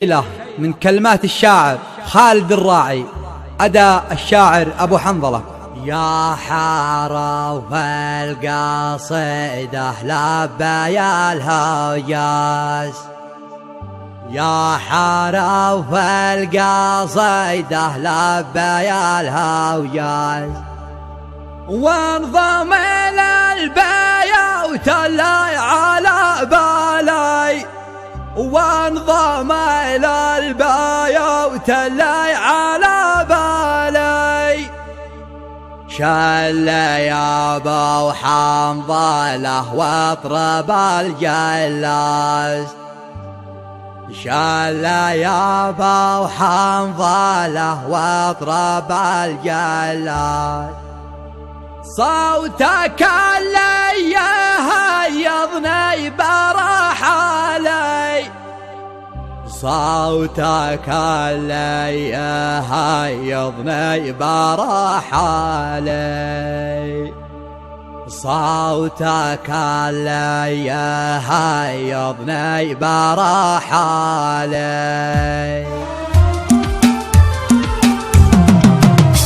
إله من كلمات الشاعر خالد الراعي، أداء الشاعر أبو حنظلة. يا حرف القصيدة لبى الهجاز، يا حرف القصيدة لبى الهجاز، وانضم إلى البيوت اللي على بالي، وانضم إلى البيوت اللي على بالي، شل يا ابو حنظله واطرب الجلاس، شل يا ابو حنظله واطرب الجلاس، صوتك اللي يهيضني برحالي، صوتك اللي يهيضني برحالي، صوتك اللي يهيضني برحالي.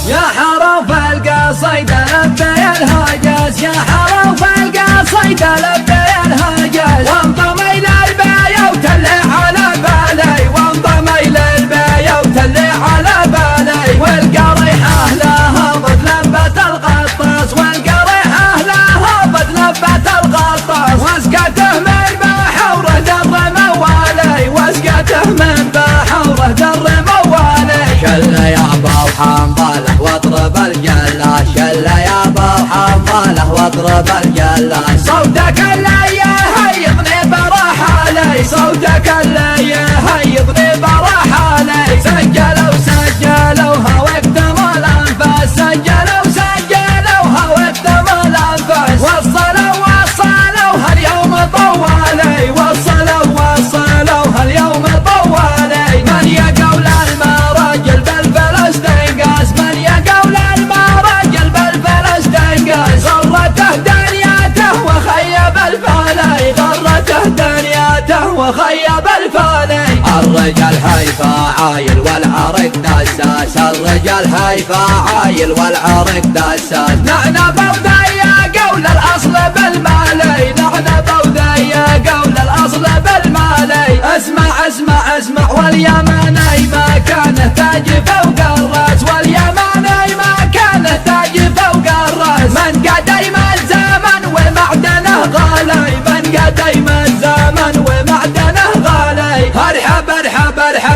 يا حرف القصيدة لبي الهجاز، يا حرف القصيدة لبي الهجاز، وانضم إلى البيوت اللي على بالي، وانضم إلى البيوت اللي على بالي، والقريحة لها ضد لبة الغطاس، والقريحة لها ضد لبة الغطاس، واسقته من بحوره در موالي، واسقته من بحوره در موالي. شل يا ابو حنظله واطرب الجلاس، شل يا ابو حنظله واطرب الجلاس، صوتك اللي يهيضني برحالي، صوتك اللي يهيضني برحالي. سجلوها واكتموا الانفاس، سجلوها واكتموا الانفاس، وصلوها اليوم طوالي، وصلوها اليوم طوالي. من يقول المراجل بالفلسطين قاس، من يقول المراجل بالفلسطين قاس، غرته دنياته وخيب الفالي، غرته دنياته وخيب الفالي. الرجال هيفا عايل والعرق دساس، الرجال هيفا عايل والعرق دساس، نحن بوذية قول الاصل بالمالي، نحن بوذية قول الاصل بالمالي. اسمع واليماني ما كان تاج فوق الراس، واليماني ما كان تاج فوق الراس، من قديم الزمن ومعدنه غالي، من قديم الزمن ومعدنه غالي. ارحب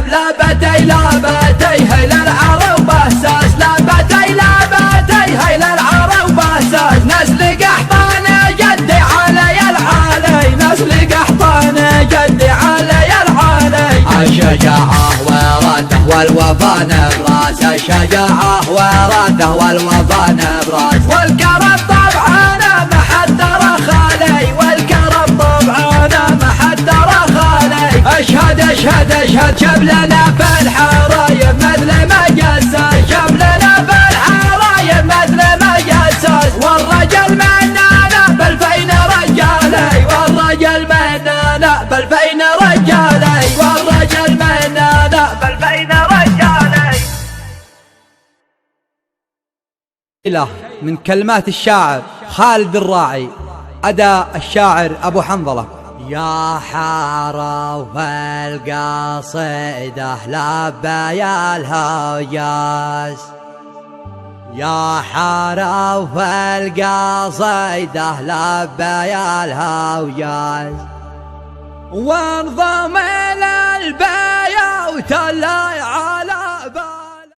لابتي هيل العرب اساس، لابتي هيل العرب اساس، نسل قحطان جدي علي العالي، نسل قحطان جدي علي العالي. الشجاعة وراده والوفا نبراس، الشجاعة وراده والوفا نبراس، والكرم طبعا ما حد ترى خالي، والكرم طبعا ما حد ترى خالي. اشهد شبلنا في الحرايب مثل ما جسس، شبلنا في الحرايب مثل ما جسس، والرجل مننا بالفين رجالي، والرجل مننا بالفين رجالي، والرجل مننا بالفين رجالي. إله من كلمات الشاعر خالد الراعي، أداء الشاعر أبو حنظلة. يا حرف القصيدة لبى الهجاز، يا حرف القصيدة لبى الهجاز، وانضم